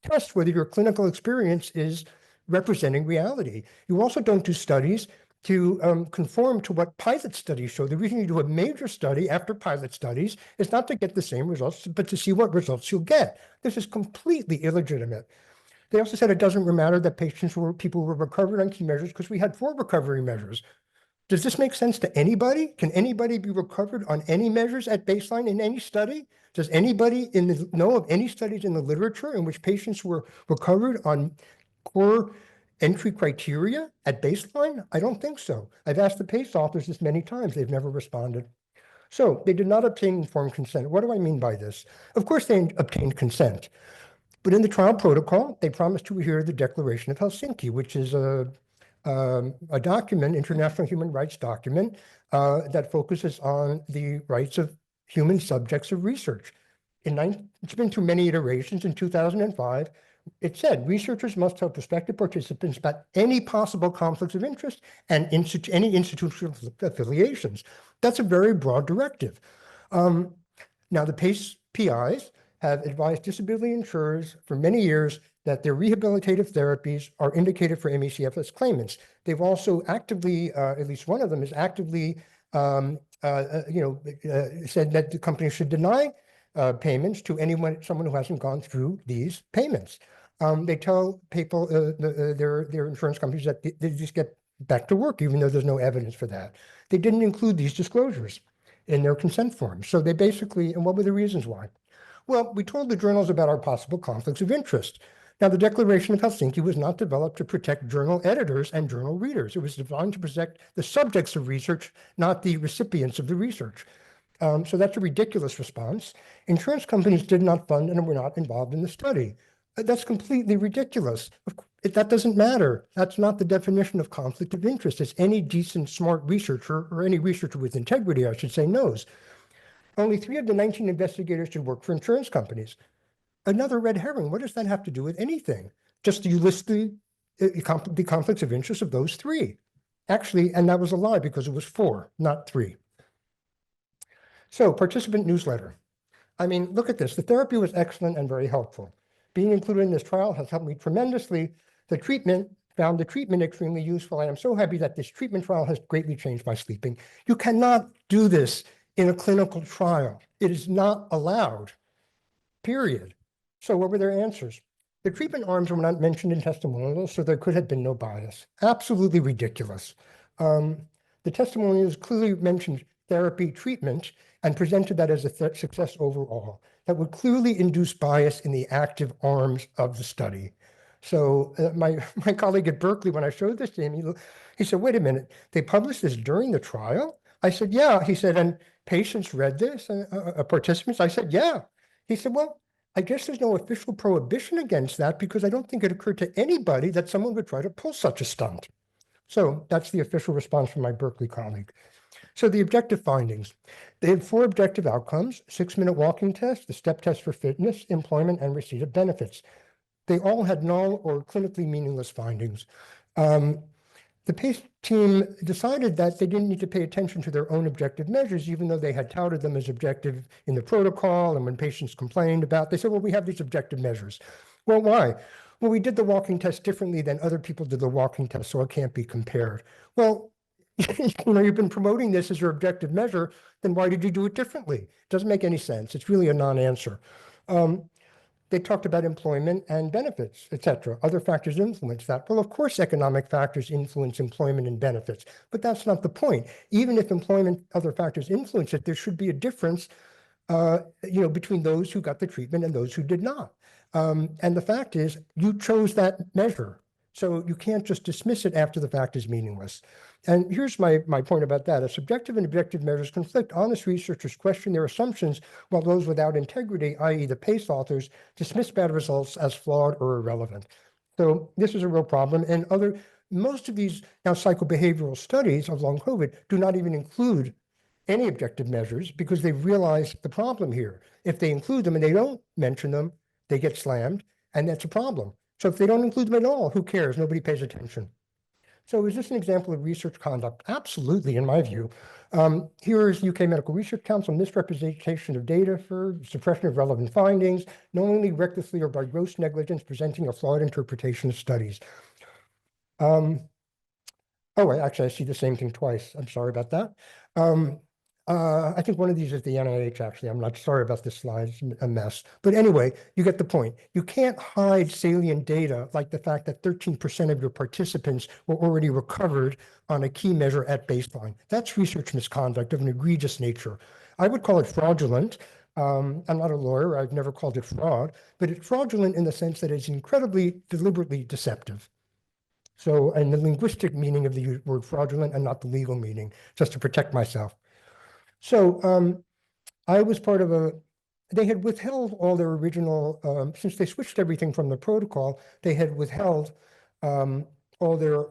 test whether your clinical experience is representing reality. You also don't do studies to conform to what pilot studies show. The reason you do a major study after pilot studies is not to get the same results, but to see what results you'll get. This is completely illegitimate. They also said it doesn't matter that people were recovered on key measures because we had 4 recovery measures. Does this make sense to anybody? Can anybody be recovered on any measures at baseline in any study? Does anybody know of any studies in the literature in which patients were recovered on core entry criteria at baseline? I don't think so. I've asked the PACE authors this many times. They've never responded. So they did not obtain informed consent. What do I mean by this? Of course, they obtained consent. But in the trial protocol, they promised to adhere to the Declaration of Helsinki, which is a document, international human rights document, that focuses on the rights of human subjects of research. It's been through many iterations. In 2005, it said researchers must tell prospective participants about any possible conflicts of interest and any institutional affiliations. That's a very broad directive. Now, the PACE PIs have advised disability insurers for many years that their rehabilitative therapies are indicated for ME/CFS claimants. They've also actively, at least one of them is actively, said that the company should deny payments to someone who hasn't gone through these payments. They tell people, their insurance companies, that they just get back to work, even though there's no evidence for that. They didn't include these disclosures in their consent forms. So they basically, and what were the reasons why? Well, we told the journals about our possible conflicts of interest. Now, the Declaration of Helsinki was not developed to protect journal editors and journal readers. It was designed to protect the subjects of research, not the recipients of the research. So that's a ridiculous response. Insurance companies did not fund and were not involved in the study. That's completely ridiculous. That doesn't matter. That's not the definition of conflict of interest, as any decent, smart researcher, or any researcher with integrity, I should say, knows. Only 3 of the 19 investigators should work for insurance companies. Another red herring. What does that have to do with anything? Just you list the conflicts of interest of those 3. Actually, and that was a lie because it was 4, not 3. So, participant newsletter. I mean, look at this. The therapy was excellent and very helpful. Being included in this trial has helped me tremendously. Found the treatment extremely useful. I am so happy that this treatment trial has greatly changed my sleeping. You cannot do this in a clinical trial. It is not allowed, period. So what were their answers? The treatment arms were not mentioned in testimonials, so there could have been no bias. Absolutely ridiculous. The testimonials clearly mentioned therapy treatment and presented that as a success overall. That would clearly induce bias in the active arms of the study. So my colleague at Berkeley, when I showed this to him, he said, wait a minute, they published this during the trial? I said, yeah. He said, and patients read this, participants? I said, yeah. He said, well, I guess there's no official prohibition against that because I don't think it occurred to anybody that someone would try to pull such a stunt. So that's the official response from my Berkeley colleague. So the objective findings, they had 4 objective outcomes: 6-minute walking test, the step test for fitness, employment, and receipt of benefits. They all had null or clinically meaningless findings. The PACE team decided that they didn't need to pay attention to their own objective measures, even though they had touted them as objective in the protocol. And when patients complained about, they said, well, we have these objective measures. Well, why? Well, we did the walking test differently than other people did the walking test, so it can't be compared. Well, you've been promoting this as your objective measure, then why did you do it differently? It doesn't make any sense. It's really a non-answer. They talked about employment and benefits, et cetera. Other factors influence that. Well, of course, economic factors influence employment and benefits, but that's not the point. Even if employment, other factors influence it, there should be a difference, between those who got the treatment and those who did not. And the fact is, you chose that measure. So you can't just dismiss it after the fact is meaningless. And here's my point about that. As subjective and objective measures conflict, honest researchers question their assumptions, while those without integrity, i.e. the PACE authors, dismiss bad results as flawed or irrelevant. So this is a real problem. And most of these now psycho-behavioural studies of long COVID do not even include any objective measures because they've realized the problem here. If they include them and they don't mention them, they get slammed, and that's a problem. So if they don't include them at all, who cares? Nobody pays attention. So is this an example of research conduct? Absolutely, in my view. Here is UK Medical Research Council misrepresentation of data for suppression of relevant findings, knowingly, recklessly, or by gross negligence, presenting a flawed interpretation of studies. Actually, I see the same thing twice. I'm sorry about that. I think one of these is the NIH, actually. I'm not sorry about this slide. It's a mess. But anyway, you get the point. You can't hide salient data like the fact that 13% of your participants were already recovered on a key measure at baseline. That's research misconduct of an egregious nature. I would call it fraudulent. I'm not a lawyer. I've never called it fraud. But it's fraudulent in the sense that it's incredibly deliberately deceptive. So, and the linguistic meaning of the word fraudulent and not the legal meaning, just to protect myself. So I was part of they had withheld all their original, since they switched everything from the protocol, they had withheld all their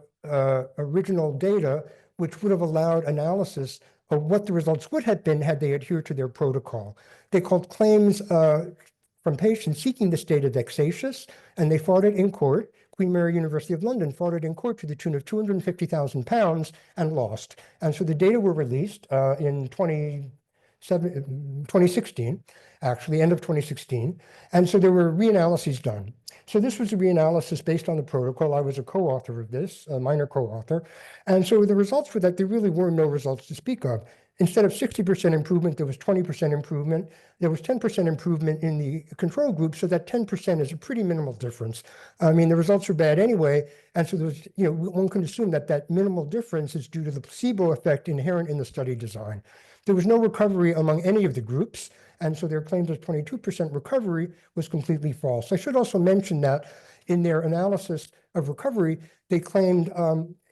original data, which would have allowed analysis of what the results would have been had they adhered to their protocol. They called claims from patients seeking this data vexatious, and they fought it in court. Queen Mary University of London fought it in court to the tune of £250,000 and lost. And so the data were released in 2016, actually, end of 2016. And so there were reanalyses done. So this was a reanalysis based on the protocol. I was a co-author of this, a minor co-author. And so the results were that there really were no results to speak of. Instead of 60% improvement, there was 20% improvement. There was 10% improvement in the control group, so that 10% is a pretty minimal difference. I mean, the results are bad anyway, and so there's, one can assume that that minimal difference is due to the placebo effect inherent in the study design. There was no recovery among any of the groups, and so their claims of 22% recovery was completely false. I should also mention that in their analysis of recovery, they claimed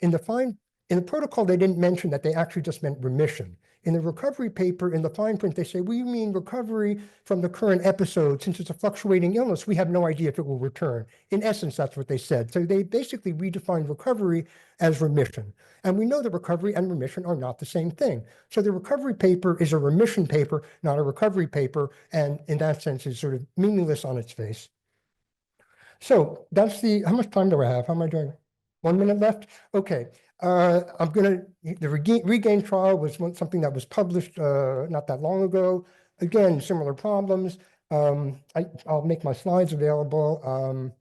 in the protocol, they didn't mention that they actually just meant remission. In the recovery paper, in the fine print, they say, we mean recovery from the current episode. Since it's a fluctuating illness, we have no idea if it will return. In essence, that's what they said. So they basically redefined recovery as remission. And we know that recovery and remission are not the same thing. So the recovery paper is a remission paper, not a recovery paper, and in that sense is sort of meaningless on its face. So that's how much time do I have? How am I doing? 1 minute left? Okay. The Regain trial was something that was published not that long ago. Again, similar problems. I'll make my slides available.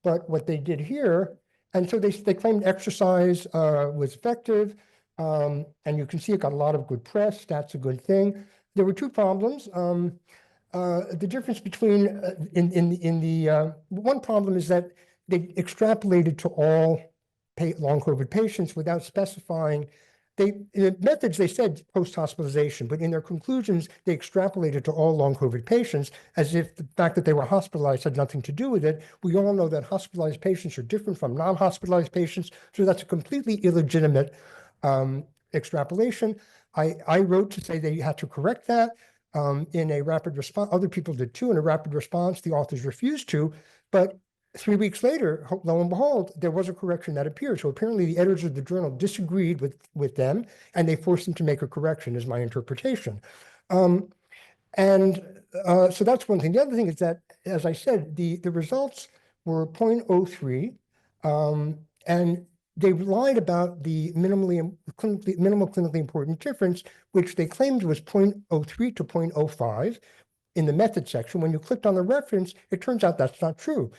But what they did here, and so they claimed exercise was effective. And you can see it got a lot of good press. That's a good thing. There were 2 problems. The difference between one problem is that they extrapolated to all long COVID patients without specifying in the methods, they said post-hospitalization, but in their conclusions, they extrapolated to all long COVID patients as if the fact that they were hospitalized had nothing to do with it. We all know that hospitalized patients are different from non-hospitalized patients, so that's a completely illegitimate extrapolation. I wrote to say they had to correct that in a rapid response. Other people did too. In a rapid response, the authors refused to, but 3 weeks later, lo and behold, there was a correction that appeared. So apparently the editors of the journal disagreed with them, and they forced them to make a correction, is my interpretation. So that's one thing. The other thing is that, as I said, the results were 0.03, and they lied about the minimal clinically important difference, which they claimed was 0.03 to 0.05 in the method section. When you clicked on the reference, it turns out that's not true.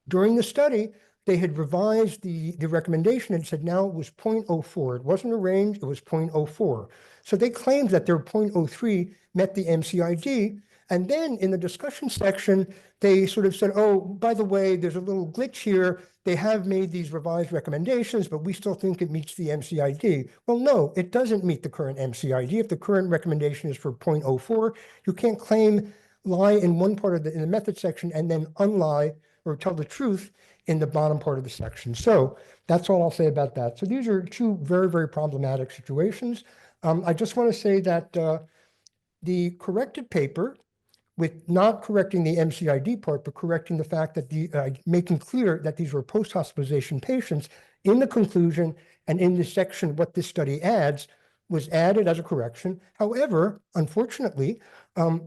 During the study, they had revised the recommendation and said now it was 0.04. It wasn't a range, it was 0.04. So they claimed that their 0.03 met the MCID. And then in the discussion section, they sort of said, oh, by the way, there's a little glitch here. They have made these revised recommendations, but we still think it meets the MCID. Well, no, it doesn't meet the current MCID. If the current recommendation is for 0.04, you can't lie in one part of in the method section and then unlie or tell the truth in the bottom part of the section. So that's all I'll say about that. So these are two very, very problematic situations. I just want to say that the corrected paper, with not correcting the MCID part, but correcting the fact that making clear that these were post-hospitalization patients in the conclusion and in the section what this study adds, was added as a correction. However, unfortunately,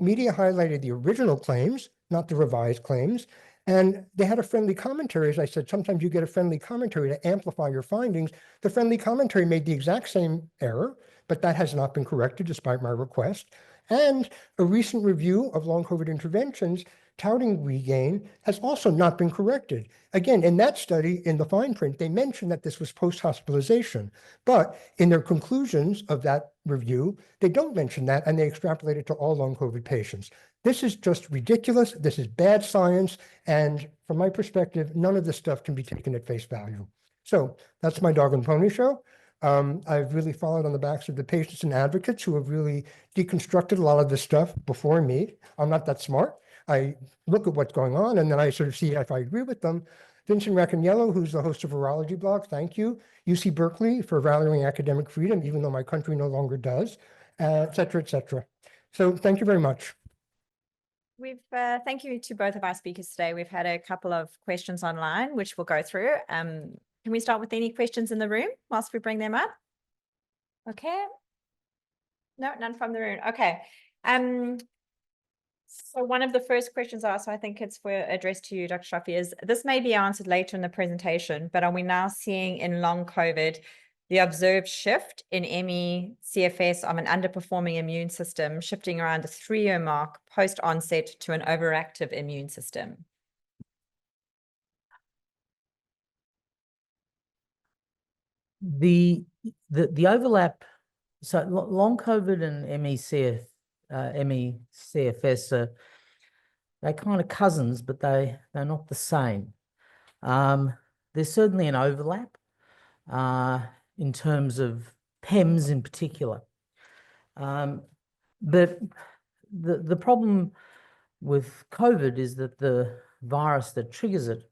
media highlighted the original claims, not the revised claims. And they had a friendly commentary. As I said, sometimes you get a friendly commentary to amplify your findings. The friendly commentary made the exact same error, but that has not been corrected despite my request. And a recent review of long COVID interventions touting regain has also not been corrected. Again, in that study, in the fine print, they mentioned that this was post-hospitalization, but in their conclusions of that review, they don't mention that, and they extrapolate it to all long COVID patients. This is just ridiculous. This is bad science. And from my perspective, none of this stuff can be taken at face value. So that's my dog and pony show. I've really followed on the backs of the patients and advocates who have really deconstructed a lot of this stuff before me. I'm not that smart. I look at what's going on and then I sort of see if I agree with them. Vincent Racaniello, who's the host of Virology Blog, thank you. UC Berkeley for valuing academic freedom, even though my country no longer does, et cetera, et cetera. So thank you very much. Thank you to both of our speakers today. We've had a couple of questions online, which we'll go through. Can we start with any questions in the room whilst we bring them up? Okay. No, none from the room. Okay. So one of the first questions asked, so I think it's addressed to you, Dr. Joffe, is this may be answered later in the presentation, but are we now seeing in long COVID the observed shift in ME/CFS of an underperforming immune system shifting around the 3-year mark post-onset to an overactive immune system? The overlap, so long COVID and ME/CFS they're kind of cousins, but they're not the same. There's certainly an overlap in terms of PEMS in particular. But the problem with COVID is that the virus that triggers it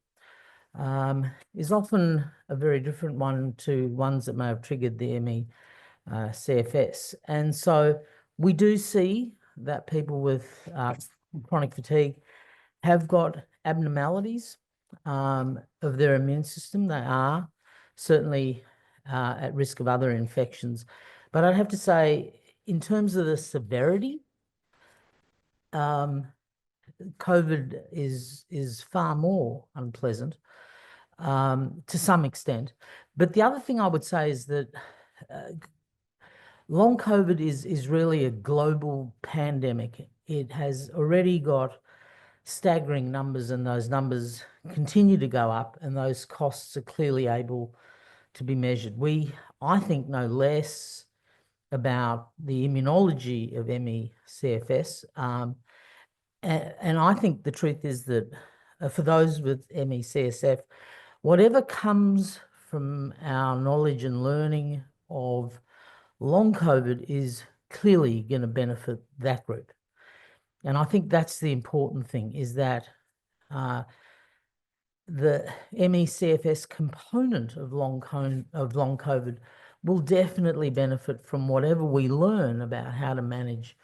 is often a very different one to ones that may have triggered the ME/CFS. And so we do see that people with chronic fatigue have got abnormalities of their immune system. They are certainly at risk of other infections. But I'd have to say, in terms of the severity, COVID is far more unpleasant to some extent. But the other thing I would say is that long COVID is really a global pandemic. It has already got staggering numbers, and those numbers continue to go up, and those costs are clearly able to be measured. I think, know less about the immunology of ME/CFS. And I think the truth is that for those with ME/CSF, whatever comes from our knowledge and learning of long COVID is clearly going to benefit that group. And I think that's the important thing, is that the ME/CFS component of long COVID will definitely benefit from whatever we learn about how to manage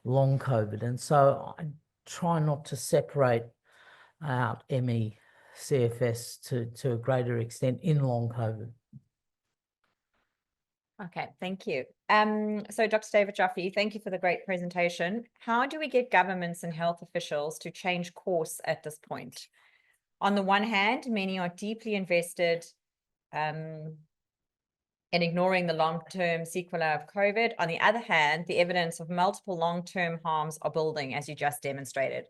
long COVID. And so I try not to separate out ME/CFS to a greater extent in long COVID. Okay, thank you. So Dr. David Joffe, thank you for the great presentation. How do we get governments and health officials to change course at this point? On the one hand, many are deeply invested in ignoring the long-term sequelae of COVID. On the other hand, the evidence of multiple long-term harms are building, as you just demonstrated.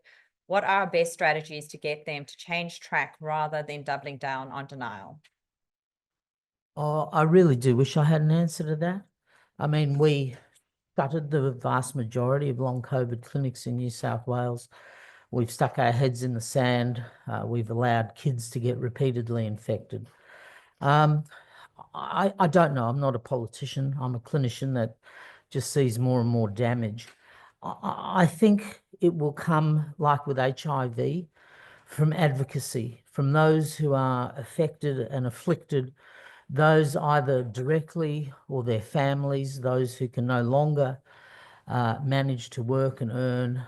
What are our best strategies to get them to change track rather than doubling down on denial? Oh, I really do wish I had an answer to that. I mean, we shuttered the vast majority of long COVID clinics in New South Wales. We've stuck our heads in the sand. We've allowed kids to get repeatedly infected. I don't know. I'm not a politician. I'm a clinician that just sees more and more damage. I think it will come, like with HIV, from advocacy, from those who are affected and afflicted, those either directly or their families, those who can no longer manage to work and earn,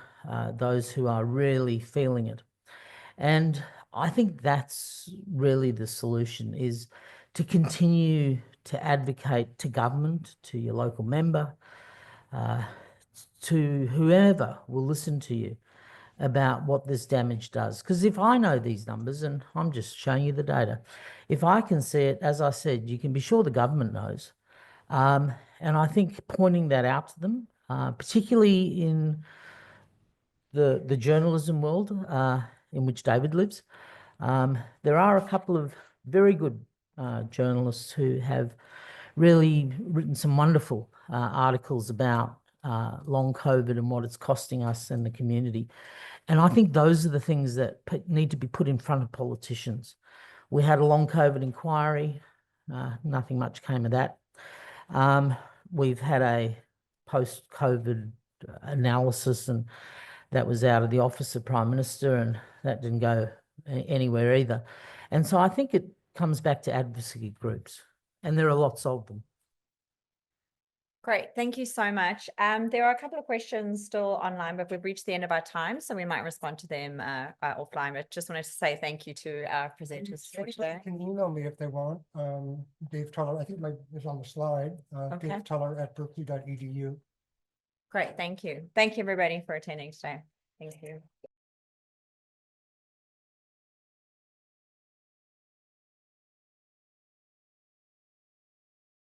those who are really feeling it. And I think that's really the solution, is to continue to advocate to government, to your local member, to whoever will listen to you about what this damage does. Because if I know these numbers, and I'm just showing you the data, if I can see it, as I said, you can be sure the government knows. And I think pointing that out to them, particularly in the journalism world in which David lives, there are a couple of very good journalists who have really written some wonderful articles about long COVID and what it's costing us and the community. And I think those are the things that need to be put in front of politicians. We had a long COVID inquiry. Nothing much came of that. We've had a post-COVID analysis, and that was out of the office of Prime Minister, and that didn't go anywhere either. And so I think it comes back to advocacy groups, and there are lots of them. Great, thank you so much. There are a couple of questions still online, but we've reached the end of our time, so we might respond to them offline. But just wanted to say thank you to our presenters for Anybody today. can email me if they want. Dave Tuller, I think is on the slide. Okay. Dave Tuller at berkeley.edu. Great, thank you. Thank you, everybody, for attending today. Thank you.